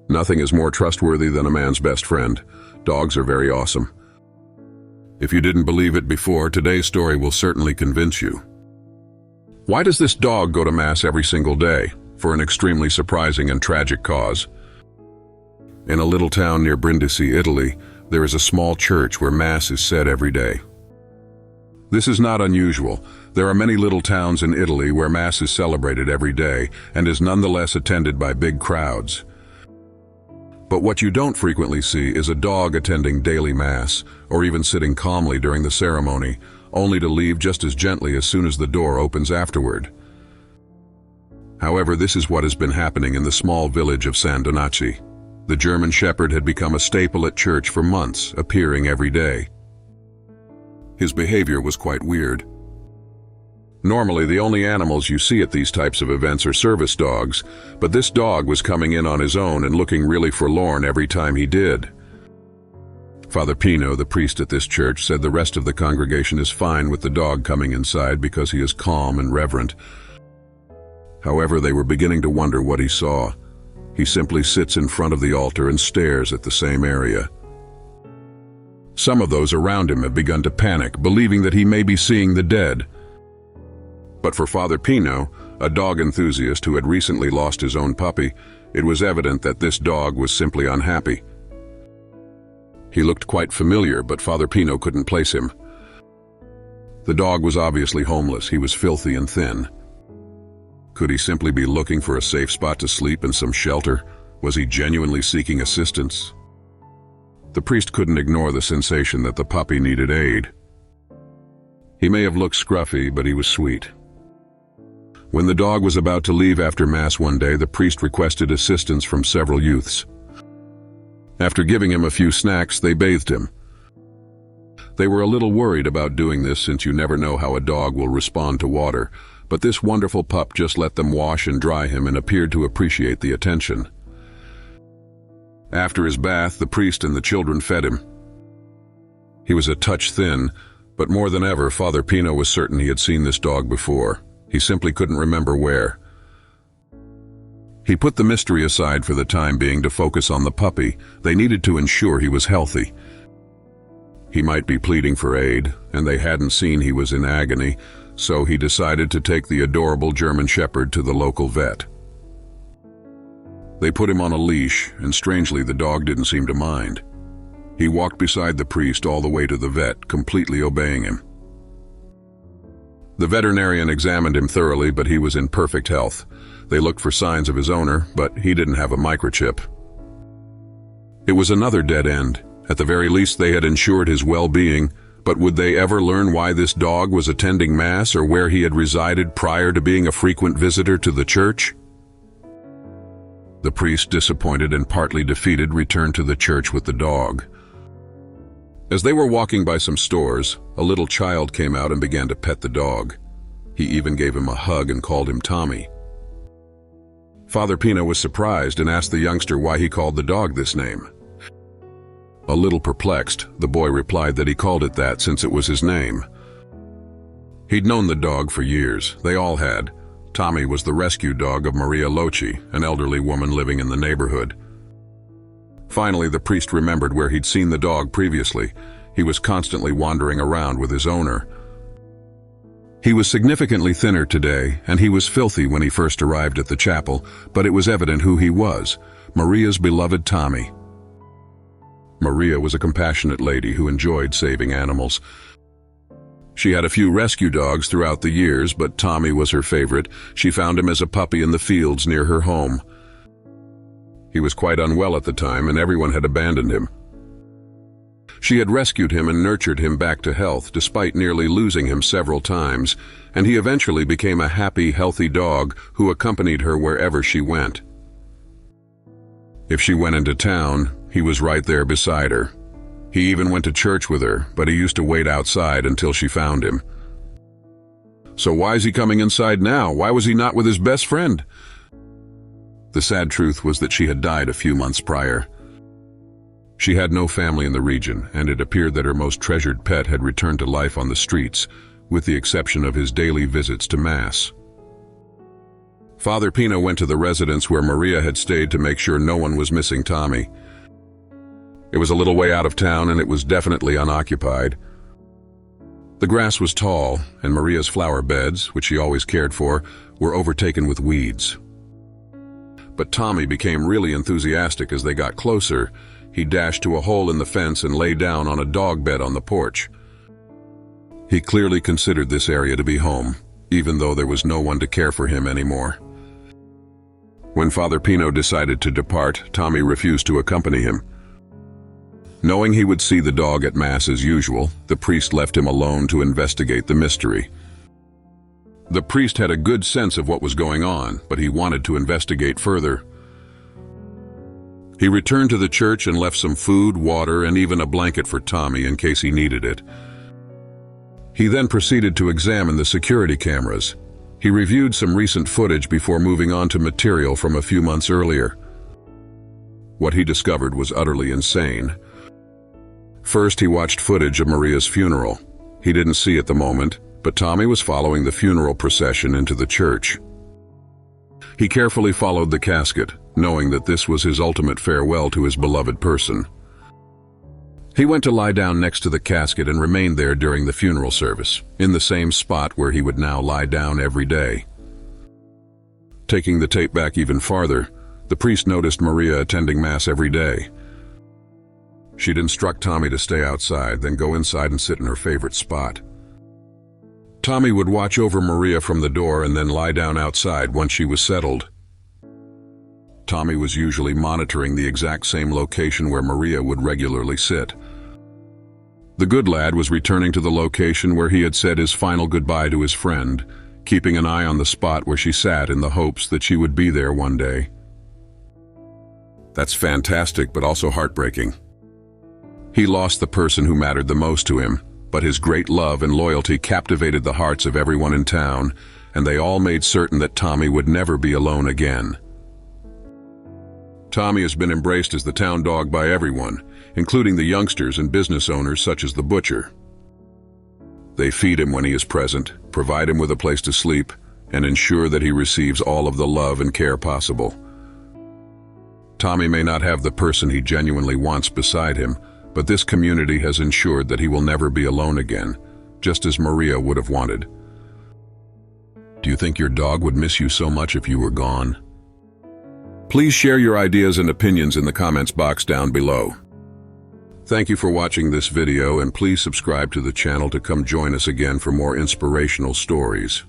Nothing is more trustworthy than a man's best friend. Dogs are very awesome. If you didn't believe it before, today's story will certainly convince you. Why does this dog go to Mass every single day? For an extremely surprising and tragic cause. In a little town near Brindisi, Italy, there is a small church where Mass is said every day. This is not unusual. There are many little towns in Italy where Mass is celebrated every day and is nonetheless attended by big crowds. But what you don't frequently see is a dog attending daily Mass, or even sitting calmly during the ceremony, only to leave just as gently as soon as the door opens afterward. However, this is what has been happening in the small village of San Donaci. The German Shepherd had become a staple at church for months, appearing every day. His behavior was quite weird. Normally, the only animals you see at these types of events are service dogs, but this dog was coming in on his own and looking really forlorn every time he did. Father Pino, the priest at this church, said the rest of the congregation is fine with the dog coming inside because he is calm and reverent. However, they were beginning to wonder what he saw. He simply sits in front of the altar and stares at the same area. Some of those around him have begun to panic, believing that he may be seeing the dead. But for Father Pino, a dog enthusiast who had recently lost his own puppy, it was evident that this dog was simply unhappy. He looked quite familiar, but Father Pino couldn't place him. The dog was obviously homeless. He was filthy and thin. Could he simply be looking for a safe spot to sleep and some shelter? Was he genuinely seeking assistance? The priest couldn't ignore the sensation that the puppy needed aid. He may have looked scruffy, but he was sweet. When the dog was about to leave after Mass one day, the priest requested assistance from several youths. After giving him a few snacks, they bathed him. They were a little worried about doing this since you never know how a dog will respond to water, but this wonderful pup just let them wash and dry him and appeared to appreciate the attention. After his bath, the priest and the children fed him. He was a touch thin, but more than ever, Father Pino was certain he had seen this dog before. He simply couldn't remember where. He put the mystery aside for the time being to focus on the puppy. They needed to ensure he was healthy. He might be pleading for aid, and they hadn't seen he was in agony, so he decided to take the adorable German Shepherd to the local vet. They put him on a leash, and strangely the dog didn't seem to mind. He walked beside the priest all the way to the vet, completely obeying him. The veterinarian examined him thoroughly, but he was in perfect health. They looked for signs of his owner, but he didn't have a microchip. It was another dead end. At the very least, they had ensured his well-being, but would they ever learn why this dog was attending Mass or where he had resided prior to being a frequent visitor to the church? The priest, disappointed and partly defeated, returned to the church with the dog. As they were walking by some stores, a little child came out and began to pet the dog. He even gave him a hug and called him Tommy. Father Pino was surprised and asked the youngster why he called the dog this name. A little perplexed, the boy replied that he called it that since it was his name. He'd known the dog for years. They all had. Tommy was the rescue dog of Maria Loci, an elderly woman living in the neighborhood. Finally, the priest remembered where he'd seen the dog previously. He was constantly wandering around with his owner. He was significantly thinner today, and he was filthy when he first arrived at the chapel, but it was evident who he was, Maria's beloved Tommy. Maria was a compassionate lady who enjoyed saving animals. She had a few rescue dogs throughout the years, but Tommy was her favorite. She found him as a puppy in the fields near her home. He was quite unwell at the time, and everyone had abandoned him. She had rescued him and nurtured him back to health, despite nearly losing him several times, and he eventually became a happy, healthy dog who accompanied her wherever she went. If she went into town, he was right there beside her. He even went to church with her, but he used to wait outside until she found him. So why is he coming inside now? Why was he not with his best friend? The sad truth was that she had died a few months prior. She had no family in the region, and it appeared that her most treasured pet had returned to life on the streets, with the exception of his daily visits to Mass. Father Pino went to the residence where Maria had stayed to make sure no one was missing Tommy. It was a little way out of town and it was definitely unoccupied. The grass was tall, and Maria's flower beds, which she always cared for, were overtaken with weeds. But Tommy became really enthusiastic as they got closer. He dashed to a hole in the fence and lay down on a dog bed on the porch. He clearly considered this area to be home, even though there was no one to care for him anymore. When Father Pino decided to depart, Tommy refused to accompany him. Knowing he would see the dog at Mass as usual, the priest left him alone to investigate the mystery. The priest had a good sense of what was going on, but he wanted to investigate further. He returned to the church and left some food, water, and even a blanket for Tommy in case he needed it. He then proceeded to examine the security cameras. He reviewed some recent footage before moving on to material from a few months earlier. What he discovered was utterly insane. First, he watched footage of Maria's funeral. He didn't see it the moment, but Tommy was following the funeral procession into the church. He carefully followed the casket, knowing that this was his ultimate farewell to his beloved person. He went to lie down next to the casket and remained there during the funeral service, in the same spot where he would now lie down every day. Taking the tape back even farther, the priest noticed Maria attending Mass every day. She'd instruct Tommy to stay outside, then go inside and sit in her favorite spot. Tommy would watch over Maria from the door and then lie down outside once she was settled. Tommy was usually monitoring the exact same location where Maria would regularly sit. The good lad was returning to the location where he had said his final goodbye to his friend, keeping an eye on the spot where she sat in the hopes that she would be there one day. That's fantastic, but also heartbreaking. He lost the person who mattered the most to him, but his great love and loyalty captivated the hearts of everyone in town, and they all made certain that Tommy would never be alone again. Tommy has been embraced as the town dog by everyone, including the youngsters and business owners such as the butcher. They feed him when he is present, provide him with a place to sleep, and ensure that he receives all of the love and care possible. Tommy may not have the person he genuinely wants beside him, but this community has ensured that he will never be alone again, just as Maria would have wanted. Do you think your dog would miss you so much if you were gone? Please share your ideas and opinions in the comments box down below. Thank you for watching this video, and please subscribe to the channel to come join us again for more inspirational stories.